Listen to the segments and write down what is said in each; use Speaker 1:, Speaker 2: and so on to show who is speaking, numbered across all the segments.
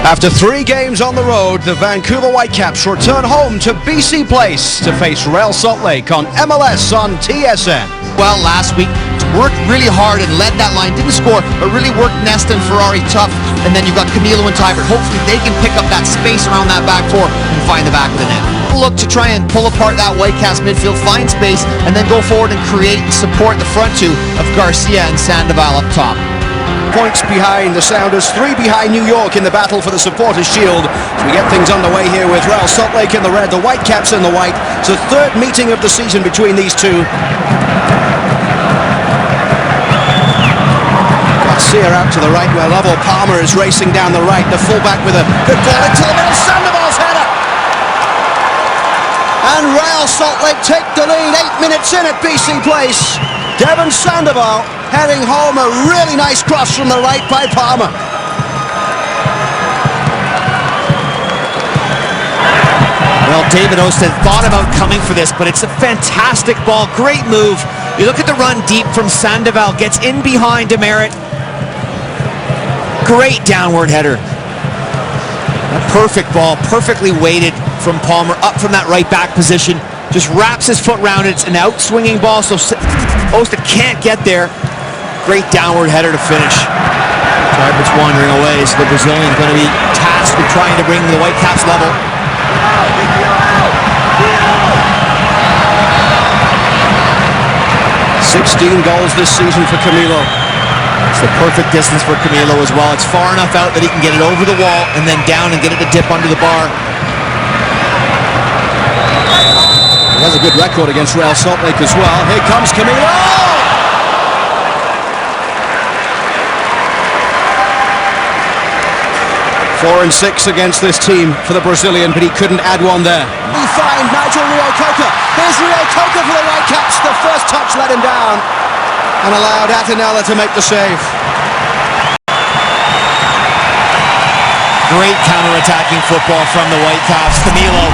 Speaker 1: After 3 games on the road, the Vancouver Whitecaps return home to BC Place to face Real Salt Lake on MLS on TSN.
Speaker 2: Well, last week, worked really hard and led that line, didn't score, but really worked Nesta and Ferrari tough. And then you've got Camilo and Tybert. Hopefully they can pick up that space around that back four and find the back of the net. Look to try and pull apart that Whitecaps midfield, find space, and then go forward and create and support the front two of Garcia and Sandoval up top.
Speaker 1: Points behind the Sounders, 3 behind New York in the battle for the Supporters' Shield. So we get things underway here with Real Salt Lake in the red, the Whitecaps in the white. It's the 3rd meeting of the season between these two. Garcia out to the right where Lovell Palmer is racing down the right. The fullback with a good ball into the middle. Sandoval's header! And Real Salt Lake take the lead 8 minutes in at BC Place. Devon Sandoval heading home a really nice cross from the right by Palmer.
Speaker 2: Well, David Osted thought about coming for this, but it's a fantastic ball. Great move. You look at the run deep from Sandoval. Gets in behind Demerit. Great downward header. A perfect ball. Perfectly weighted from Palmer up from that right back position. Just wraps his foot around it. It's an out-swinging ball, so Osted can't get there. Great downward header to finish. Tybert's wandering away, so the Brazilian going to be tasked with trying to bring the Whitecaps level.
Speaker 1: 16 goals this season for Camilo.
Speaker 2: It's the perfect distance for Camilo as well. It's far enough out that he can get it over the wall and then down and get it to dip under the bar.
Speaker 1: He has a good record against Real Salt Lake as well. Here comes Camilo! 4 and 6 against this team for the Brazilian, but he couldn't add one there. We find Nigel Rio-Coker. Here's Rio-Coker for the Whitecaps. The first touch let him down and allowed Atinella to make the save.
Speaker 2: Great counter-attacking football from the Whitecaps. Camilo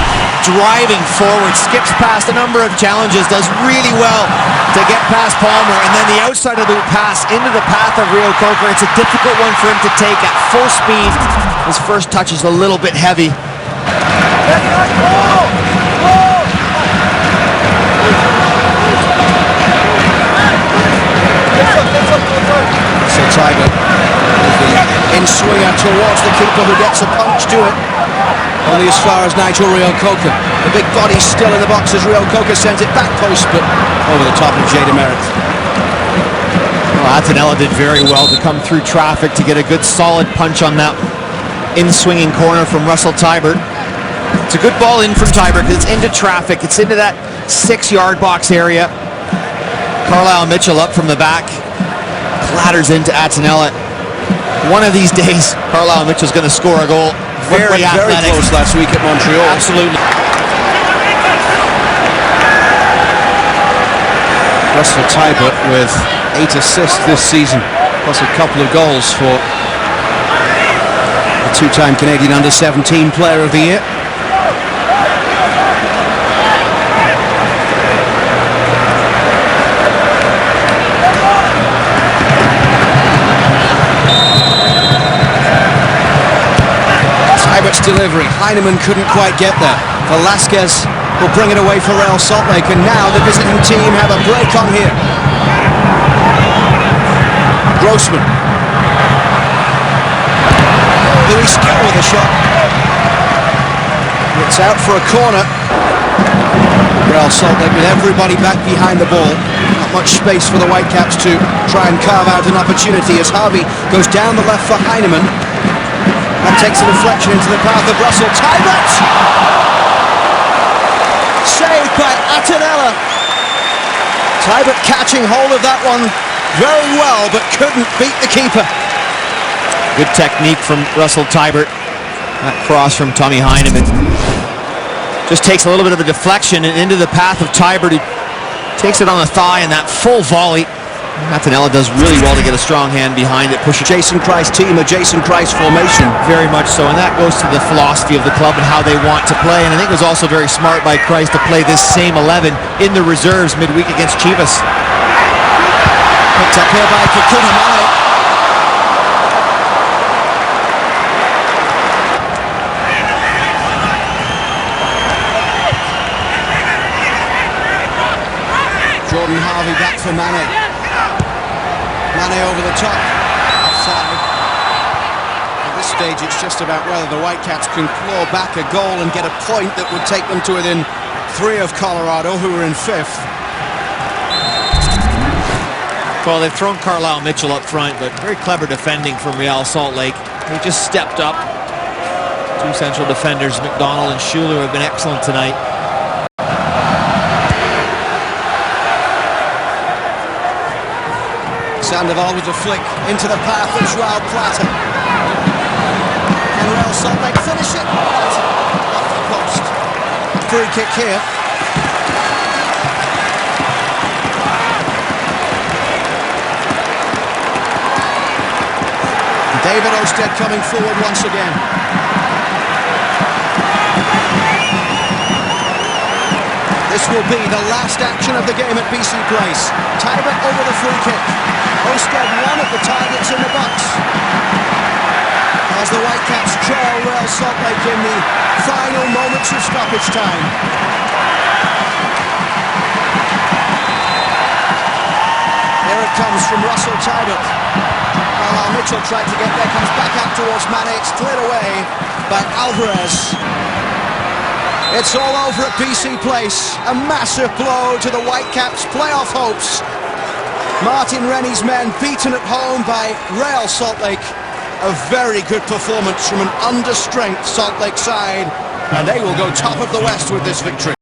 Speaker 2: driving forward, skips past a number of challenges, does really well to get past Palmer, and then the outside of the pass into the path of Rio-Coker. It's a difficult one for him to take at full speed. His first touch is a little bit heavy.
Speaker 1: So Tiger, the in-swinger towards the keeper who gets a punch to it. Only as far as Nigel Rio-Coker. The big body still in the box as Rio-Coker sends it back post, but over the top of Jay Demerit.
Speaker 2: Well, Atinella did very well to come through traffic to get a good solid punch on that in-swinging corner from Russell Tybert. It's a good ball in from Tybert because it's into traffic. It's into that 6-yard box area. Carlisle Mitchell up from the back. Clatters into Atinella. One of these days, Carlisle Mitchell's going to score a goal. Very athletic.
Speaker 1: Very close last week at Montreal.
Speaker 2: Absolutely.
Speaker 1: Russell Tybert with 8 assists this season, plus a couple of goals for the 2-time Canadian Under-17 Player of the Year. Tybert's delivery, Heinemann couldn't quite get there. Velasquez will bring it away for Real Salt Lake, and now the visiting team have a break on here. Grossman. Luis Gill with a shot. It's out for a corner. Real Salt Lake with everybody back behind the ball. Not much space for the Whitecaps to try and carve out an opportunity as Harvey goes down the left for Heinemann. That takes a deflection into the path of Russell Tybert. Saved by Atinella. Tybert catching hold of that one very well, but couldn't beat the keeper.
Speaker 2: Good technique from Russell Tybert. That cross from Tommy Heinemann. Just takes a little bit of a deflection and into the path of Tybert, who takes it on the thigh, and that full volley. Atinella does really well to get a strong hand behind it. Pushes
Speaker 1: Jason Christ team, a Jason Christ formation.
Speaker 2: Very much so, and that goes to the philosophy of the club and how they want to play. And I think it was also very smart by Christ to play this same 11 in the reserves midweek against Chivas.
Speaker 1: Picked up here by Kakunamai. for Mane. Mane over the top. Offside. At this stage, it's just about whether the Whitecaps can claw back a goal and get a point that would take them to within 3 of Colorado, who are in 5th.
Speaker 2: Well, they've thrown Carlisle Mitchell up front, but very clever defending from Real Salt Lake. They just stepped up. 2 central defenders, McDonald and Schuler, have been excellent tonight.
Speaker 1: Sandoval with the flick into the path of Joao Plata. Can Real Salt Lake finish it? Off the post. Free kick here. David Osted coming forward once again. This will be the last action of the game at BC Place. Tybert over the free kick. Osted one of the targets in the box. As the Whitecaps trail Real Salt Lake in the final moments of stoppage time. Here it comes from Russell Tybert. Mitchell tried to get there, comes back out towards Mane, it's cleared away by Alvarez. It's all over at BC Place. A massive blow to the Whitecaps' playoff hopes. Martin Rennie's men beaten at home by Real Salt Lake. A very good performance from an under-strength Salt Lake side, and they will go top of the West with this victory.